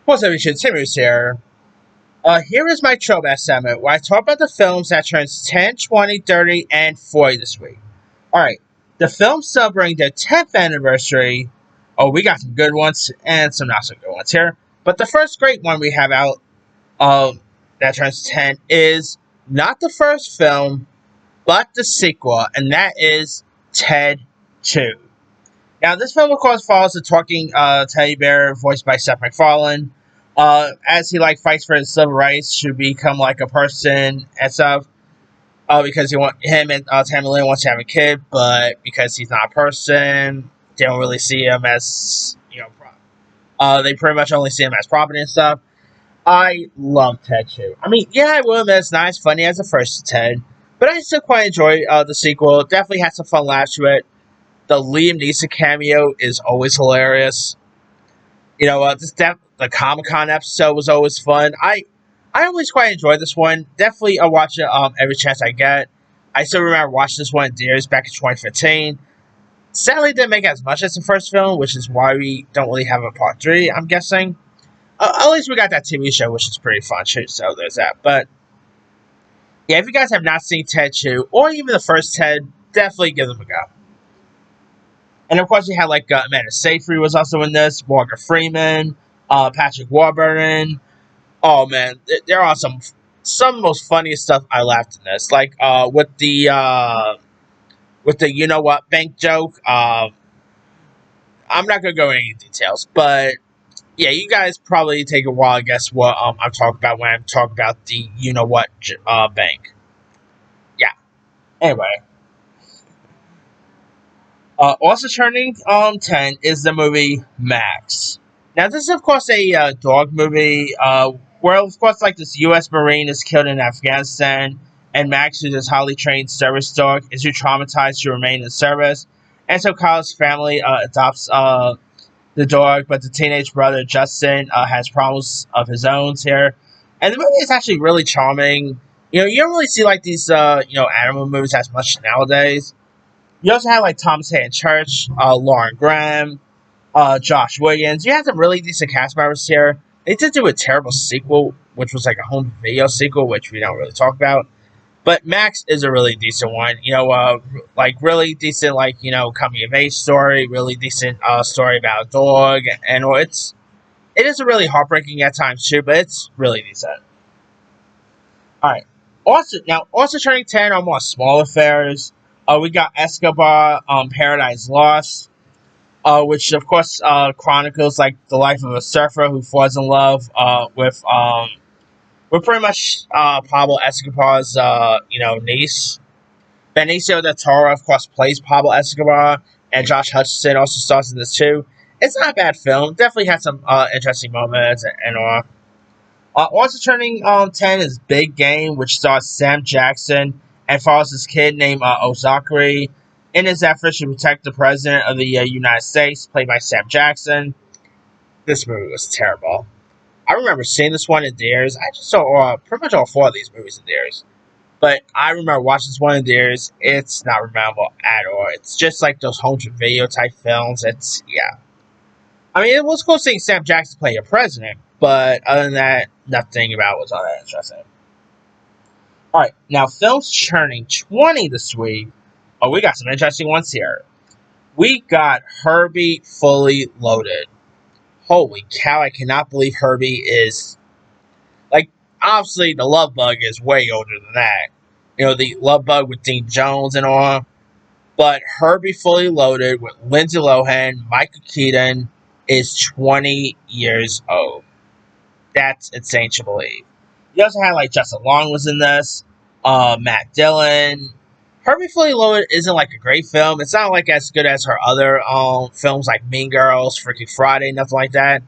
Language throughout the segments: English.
What's up, YouTube? Timmy's here. Here is my throwback segment where I talk about the films that turns 10, 20, 30, and 40 this week. Alright, the films celebrating their 10th anniversary. Oh, we got some good ones and some not so good ones here. But the first great one we have out that turns 10 is not the first film, but the sequel, and that is Ted 2. Now, this film, of course, follows the talking teddy bear voiced by Seth MacFarlane, as he fights for his civil rights to become like a person and stuff. Because him and Tammy Lynn wants to have a kid, but because he's not a person, they don't really see him as they pretty much only see him as property and stuff. I love Ted 2. I mean, yeah, I will admit it's not as funny as the first Ted, but I still quite enjoy the sequel. Definitely had some fun laughs to it. The Liam Neeson cameo is always hilarious. The Comic Con episode was always fun. I always quite enjoy this one. Definitely, I watch it every chance I get. I still remember watching this one in theaters back in 2015. Sadly, didn't make as much as the first film, which is why we don't really have a part 3, I'm guessing. At least we got that TV show, which is pretty fun too, so there's that. But, yeah, if you guys have not seen Ted 2, or even the first Ted, definitely give them a go. And of course, you had Amanda Seyfried was also in this, Morgan Freeman, Patrick Warburton. Oh man, there are some of the most funniest stuff I laughed in this. With the you know what bank joke. I'm not gonna go into any details, but yeah, you guys probably take a while to guess what I'm talking about when I'm talking about the you know what bank. Yeah. Anyway. Also turning 10 is the movie Max. Now, this is, of course, a dog movie where, of course, this U.S. Marine is killed in Afghanistan, and Max, who's this highly trained service dog, is too traumatized to remain in service. And so Kyle's family adopts the dog, but the teenage brother, Justin, has problems of his own here. And the movie is actually really charming. You don't really see, these, animal movies as much nowadays. You also had Thomas Hayden Church, Lauren Graham, Josh Williams. You had some really decent cast members here. They did do a terrible sequel, which was a home video sequel, which we don't really talk about. But Max is a really decent one. Really decent, coming of age story. Really decent story about a dog, and it is really heartbreaking at times too, but it's really decent. All right. Also turning 10 on more small affairs. We got Escobar, Paradise Lost, which of course chronicles the life of a surfer who falls in love with pretty much Pablo Escobar's niece. Benicio del Toro, of course, plays Pablo Escobar, and Josh Hutcherson also stars in this too. It's not a bad film. Definitely had some interesting moments and all. Also turning 10 is Big Game, which stars Sam Jackson and follows this kid named Ozakari in his efforts to protect the President of the United States, played by Sam Jackson. This movie was terrible. I remember seeing this one in theaters. I just saw pretty much all 4 of these movies in theaters. But I remember watching this one in theaters. It's not memorable at all. It's just those home video type films. Yeah. I mean, it was cool seeing Sam Jackson play a president, but other than that, nothing about it was all that interesting. Alright, now films turning 20 this week. Oh, we got some interesting ones here. We got Herbie Fully Loaded. Holy cow, I cannot believe Herbie is... obviously, the Love Bug is way older than that. The Love Bug with Dean Jones and all. But Herbie Fully Loaded with Lindsay Lohan, Michael Keaton, is 20 years old. That's insane to believe. You also had Justin Long was in this, Matt Dillon. Herbie Fully Loaded isn't a great film. It's not as good as her other films like Mean Girls, Freaky Friday, nothing like that.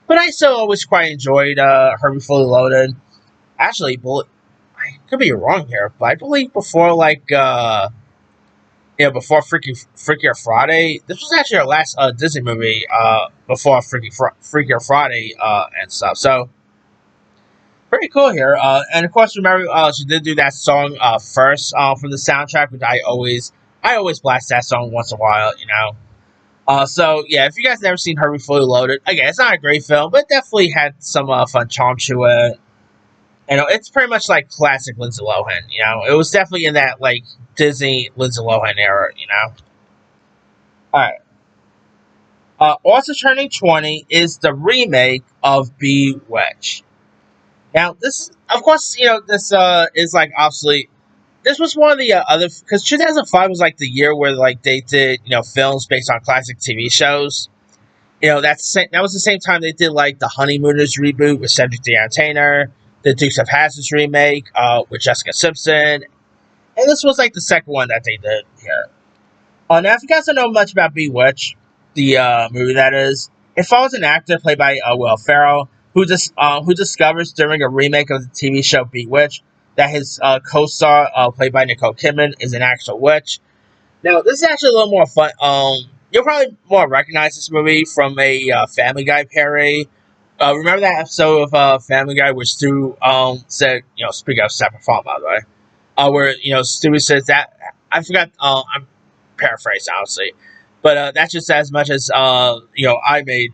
But I still always quite enjoyed Herbie Fully Loaded. Actually, I could be wrong here, but I believe before before Freakier Friday, this was actually her last Disney movie before Freakier Friday and stuff. So pretty cool here. And of course, remember she did do that song first from the soundtrack, which I always blast that song once in a while. So yeah, if you guys never seen Herbie Fully Loaded, again, it's not a great film, but definitely had some fun charm to it. You know, it's pretty much like classic Lindsay Lohan. You know, it was definitely in that like Disney Lindsay Lohan era. You know. All right. Also turning 20 is the remake of Bewitched. Now, this, of course, you know, this is like obviously this was one of the other because 2005 was like the year where like they did films based on classic TV shows. You know, that was the same time they did like the Honeymooners reboot with Cedric the Entertainer, the Dukes of Hazzard remake with Jessica Simpson, and this was like the second one that they did here. Now, if you guys don't know much about Bewitched, the movie that is, it follows an actor played by Will Ferrell who discovers during a remake of the TV show Bewitched that his co-star, played by Nicole Kidman, is an actual witch. Now, this is actually a little more fun. You'll probably more recognize this movie from a Family Guy parody. Remember that episode of Family Guy where Stu said, speaking of separate fault, by the way, where Stewie says that I forgot. I'm paraphrasing honestly, but that's just as much as I made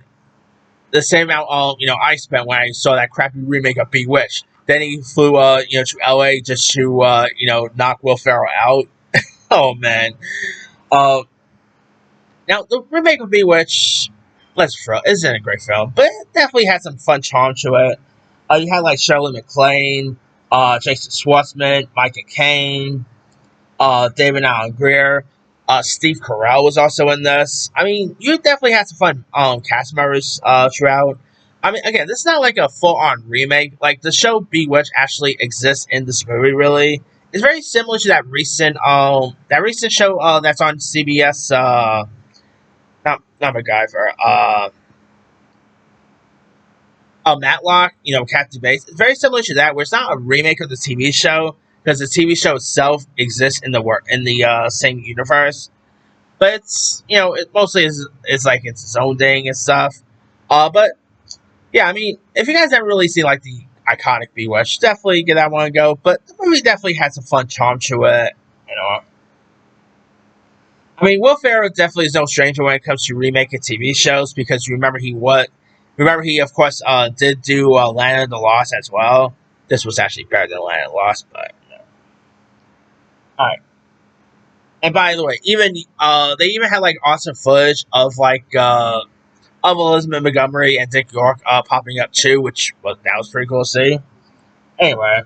the same amount I spent when I saw that crappy remake of Bewitched. Then he flew to LA just to knock Will Ferrell out. Oh man. Uh, Now the remake of Bewitched, let's be real, isn't a great film, but it definitely had some fun charm to it. You had like Shirley MacLaine, Jason Schwartzman, Micah Caine, David Allen Greer, Steve Carell was also in this. I mean, you definitely had some fun cast members throughout. I mean, again, this is not like a full-on remake. Like the show Bewitched actually exists in this movie. Really, it's very similar to that recent show that's on CBS. Not MacGyver. Matlock. Captain Base. It's very similar to that, where it's not a remake of the TV show because the TV show itself exists in the same universe. But it mostly is like it's its own thing and stuff. But yeah, I mean, if you guys haven't really seen like the iconic Bewitched, definitely give that one a go. But the movie definitely has some fun charm to it. You know, I mean, Will Ferrell definitely is no stranger when it comes to remaking TV shows because remember he of course did do Land of the Lost as well. This was actually better than Land of the Lost, but all right. And by the way, even they even had like awesome footage of Elizabeth Montgomery and Dick York popping up too, which that was pretty cool to see. Anyway,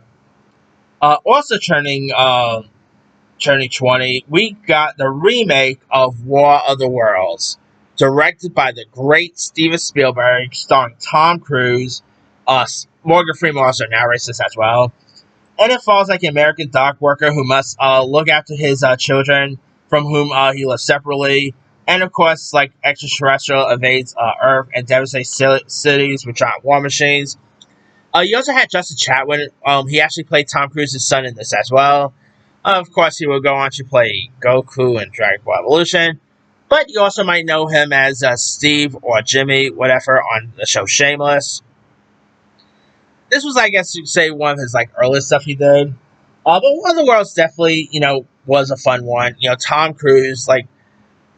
also turning 20, we got the remake of War of the Worlds, directed by the great Steven Spielberg, starring Tom Cruise. Morgan Freeman also narrates this as well. And it follows like an American dock worker who must look after his children from whom he lives separately. And of course, like extraterrestrial invades Earth and devastates cities with giant war machines. You also had Justin Chatwin. He actually played Tom Cruise's son in this as well. Of course, he will go on to play Goku in Dragon Ball Evolution. But you also might know him as Steve or Jimmy, whatever, on the show Shameless. This was, I guess you'd say, one of his like earliest stuff he did. But One of the Worlds definitely, was a fun one. Tom Cruise, like,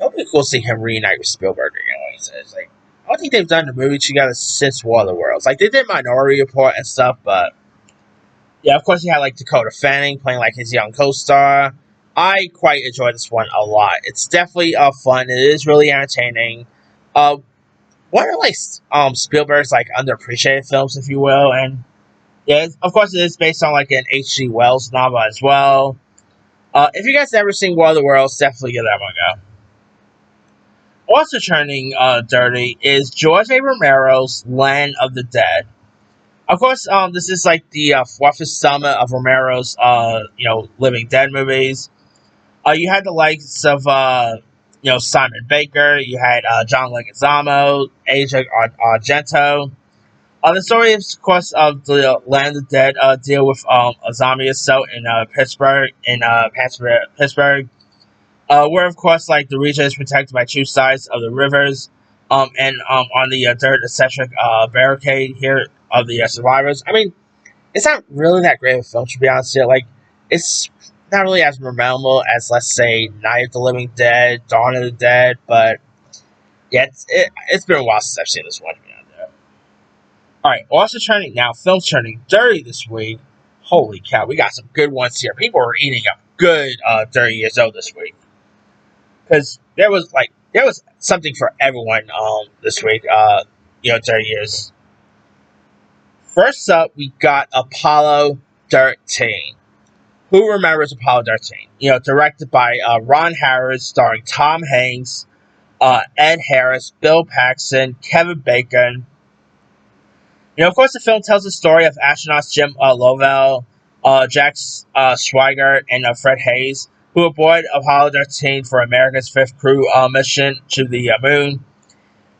it'll be cool to see him reunite with Spielberg again. Like he says, like, I don't think they've done the movie together since War of the Worlds. Like, they did Minority Report and stuff, but yeah, of course, he had like Dakota Fanning playing like his young co-star. I quite enjoyed this one a lot. It's definitely fun. It is really entertaining. Uh, One of like Spielberg's like underappreciated films, if you will, and yeah, of course, it is based on like an H.G. Wells novel as well. If you guys never seen War of the Worlds, definitely give that one a go. Also turning 30 is George A. Romero's Land of the Dead. Of course, this is like the fourth installment of Romero's, Living Dead movies. You had the likes of, Simon Baker. You had John Leguizamo, Asia Argento. The story, is, of course, of the Land of the Dead deal with a zombie assault in Pittsburgh, where, of course, like the region is protected by two sides of the rivers, and on the dirt eccentric barricade here of the survivors. I mean, it's not really that great of a film, to be honest here. Like, it's not really as memorable as, let's say, Night of the Living Dead, Dawn of the Dead, but Yeah, it's been a while since I've seen this one. Alright, also turning now, films turning dirty this week. Holy cow, we got some good ones here. People are eating up good 30 years old this week. Because there was something for everyone this week, 30 years. First up, we got Apollo 13. Who remembers Apollo 13? Directed by Ron Howard, starring Tom Hanks, Ed Harris, Bill Paxton, Kevin Bacon. Of course, the film tells the story of astronauts Jim Lovell, Jack Swigert, and Fred Hayes, who aboard Apollo 13 for America's fifth crew mission to the moon.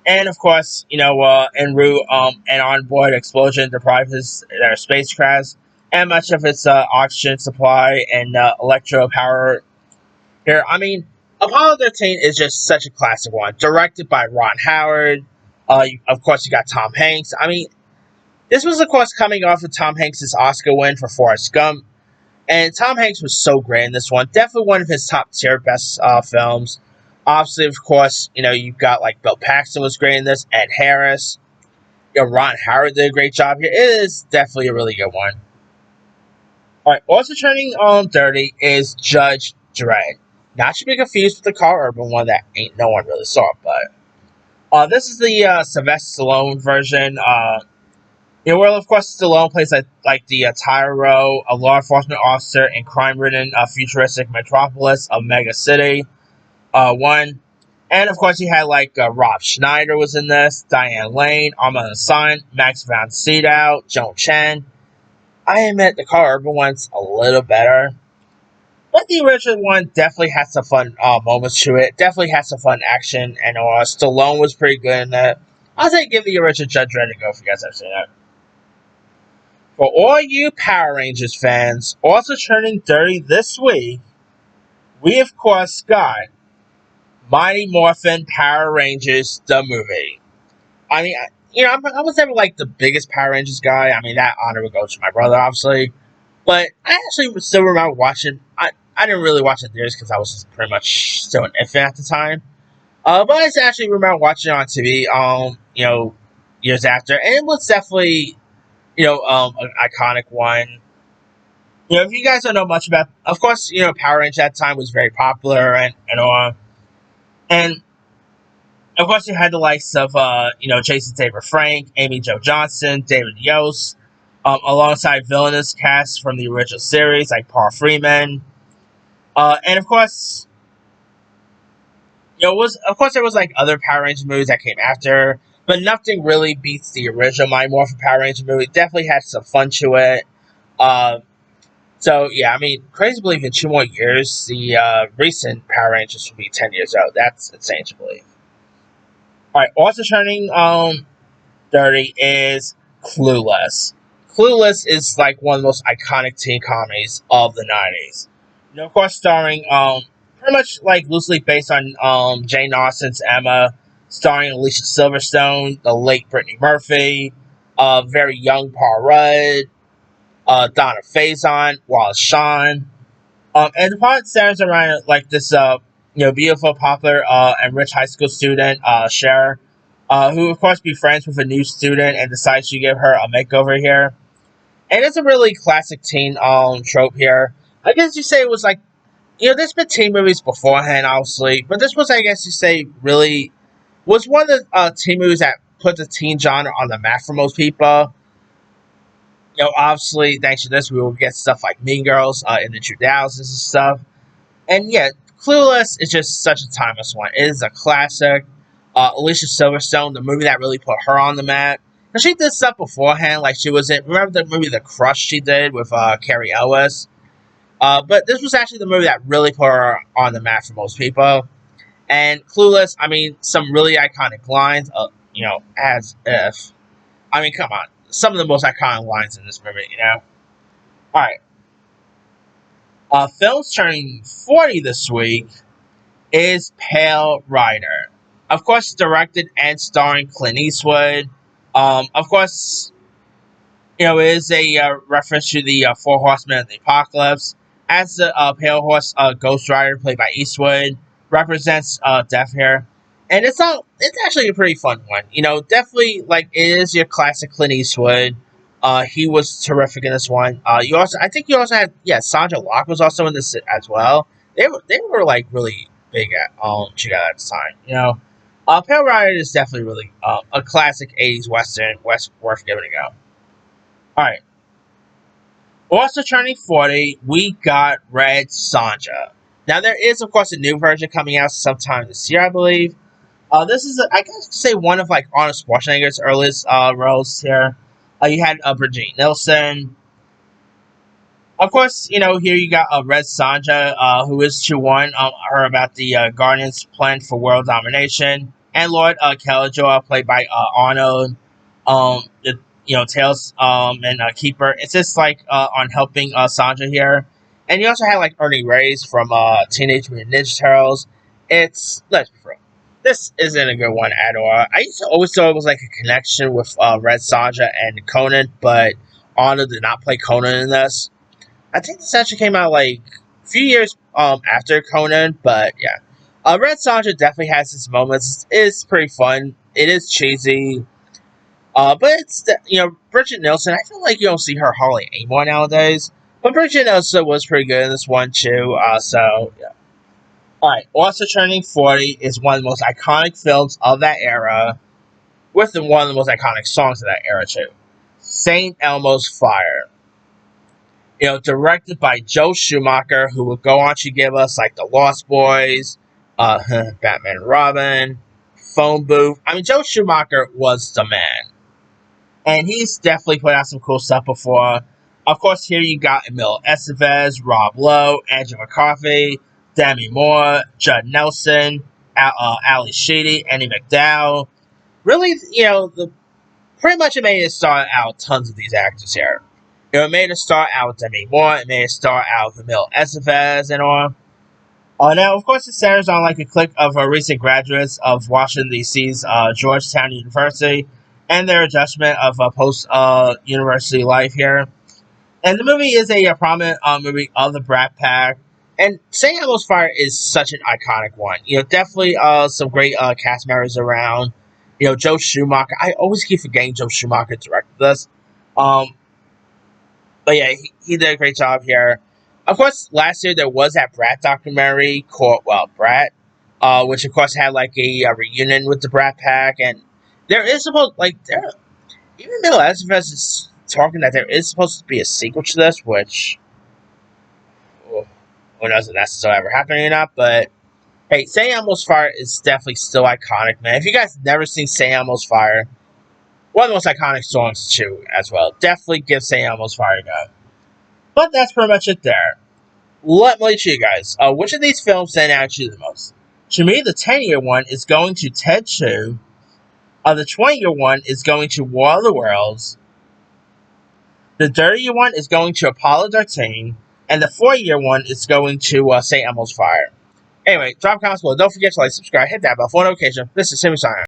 And of course, en route, an onboard explosion deprived their spacecraft and much of its oxygen supply and electro power. Here, I mean, Apollo 13 is just such a classic one. Directed by Ron Howard. Of course, you got Tom Hanks. I mean, this was, of course, coming off of Tom Hanks' Oscar win for Forrest Gump. And Tom Hanks was so great in this one. Definitely one of his top tier best films. Obviously, of course, you've got like Bill Paxton was great in this, Ed Harris. Ron Howard did a great job here. It is definitely a really good one. Alright, also turning on 30 is Judge Dredd. Not to be confused with the Carl Urban one that ain't no one really saw, but this is the Sylvester Stallone version. Where of course Stallone plays like the Tyro, a law enforcement officer in crime-ridden futuristic metropolis of Mega City. One, and of course you had like Rob Schneider was in this, Diane Lane, Armand Hassan, Max von Sydow, Joan Chen. I admit the Carl Urban one's a little better, but the original one definitely has some fun moments to it. Definitely has some fun action, and Stallone was pretty good in that. I'll say give the original Judge Dredd a go if you guys have seen it. For all you Power Rangers fans, also turning dirty this week, we of course got Mighty Morphin Power Rangers, the movie. I mean, I was never like the biggest Power Rangers guy. I mean, that honor would go to my brother, obviously. But I actually still remember watching. I didn't really watch it theaters because I was just pretty much still an infant at the time. But I just actually remember watching it on TV. Years after, and it was definitely an iconic one. If you guys don't know much about, of course, Power Rangers at the time was very popular and all. And of course, you had the likes of Jason Tabor Frank, Amy Jo Johnson, David Yost, alongside villainous cast from the original series like Paul Freeman, and of course, there was like other Power Rangers movies that came after, but nothing really beats the original Mighty Morphin Power Rangers movie. Definitely had some fun to it. So yeah, I mean, crazy to believe in 2 more years, the recent Power Rangers will be 10 years old. That's insane to believe. Alright, also turning 30 is Clueless. Clueless is like one of the most iconic teen comedies of the 90s. Of course, starring pretty much like loosely based on Jane Austen's Emma, starring Alicia Silverstone, the late Brittany Murphy, very young Paul Rudd, Donna Faison, Wallace Shawn. And the plot centers around like this beautiful, popular, and rich high school student, Cher, who of course befriends with a new student and decides to give her a makeover here. And it's a really classic teen trope here. I guess you say it was like, there's been teen movies beforehand, obviously, but this was, I guess you say, really was one of the teen movies that put the teen genre on the map for most people. Obviously, thanks to this, we will get stuff like Mean Girls in the 2000s and stuff. And yeah, Clueless is just such a timeless one. It is a classic. Alicia Silverstone, the movie that really put her on the map. And she did stuff beforehand, like she was in, remember the movie The Crush she did with Carrie Ellis? But this was actually the movie that really put her on the map for most people. And Clueless, I mean, some really iconic lines, as if. I mean, come on. Some of the most iconic lines in this movie, Alright. Films turning 40 this week is Pale Rider. Of course, directed and starring Clint Eastwood. Of course, it is a reference to the Four Horsemen of the Apocalypse. As the Pale Horse Ghost Rider, played by Eastwood, represents death here. And it's actually a pretty fun one. Definitely like it is your classic Clint Eastwood. He was terrific in this one. I think you also had, yeah, Sonja Locke was also in this as well. They were like really big at together at the time. Pale Rider is definitely really a classic '80s western, worth giving a go. All right, also turning 40, we got Red Sonja. Now there is of course a new version coming out sometime this year, I believe. This is, I guess, say one of like Arnold Schwarzenegger's earliest roles here. You had Brigitte Nielsen. Of course, here you got Red Sonja, who is to warn her about the Guardians' plan for world domination, and Lord Killjoy, played by Arnold. The Tails and Keeper. It's just like on helping Sonja here, and you also had like Ernie Reyes from Teenage Mutant Ninja Turtles. Let's be real, this isn't a good one at all. I used to always thought it was like a connection with Red Sonja and Conan, but Arnold did not play Conan in this. I think this actually came out like a few years after Conan, but yeah. Red Sonja definitely has its moments. It's pretty fun. It is cheesy. But Bridget Nielsen, I feel like you don't see her hardly anymore nowadays. But Bridget Nielsen was pretty good in this one too. So yeah. Alright, also turning 40 is one of the most iconic films of that era, with one of the most iconic songs of that era too. St. Elmo's Fire. Directed by Joe Schumacher, who would go on to give us like The Lost Boys, Batman and Robin, Phone Booth. I mean, Joe Schumacher was the man. And he's definitely put out some cool stuff before. Of course, here you got Emil Estevez, Rob Lowe, Andrew McCarthy, Demi Moore, Judd Nelson, Ali Sheedy, Andy McDowell. Really, pretty much it made it start out tons of these actors here. It made it start out with Demi Moore. It made it start out with Emil Estevez and all. Now, of course, it centers on like a clique of recent graduates of Washington D.C.'s Georgetown University and their adjustment of post university life here. And the movie is a prominent movie of the Brat Pack. And St. Elmo's Fire is such an iconic one. Definitely some great cast members around. Joe Schumacher. I always keep forgetting Joe Schumacher directed this. Um, but yeah, he did a great job here. Of course, last year there was that Brat documentary called, well, Brat, which of course had like a reunion with the Brat Pack, and there is supposed like there even though Estevez is talking that there is supposed to be a sequel to this, which who knows if that's still ever happening or not. But hey, St. Elmo's Fire is definitely still iconic, man. If you guys never seen St. Elmo's Fire, one of the most iconic songs too, as well. Definitely give St. Elmo's Fire a go. But that's pretty much it there. Let me tell you guys, which of these films stand out to you the most? To me, the 10-year one is going to Ted 2. The 20-year one is going to War of the Worlds. The 30-year one is going to Apollo 13. And the 40-year one is going to St. Elmo's Fire. Anyway, drop comments below. Don't forget to like, subscribe, hit that bell for notification. This is Simmy signing.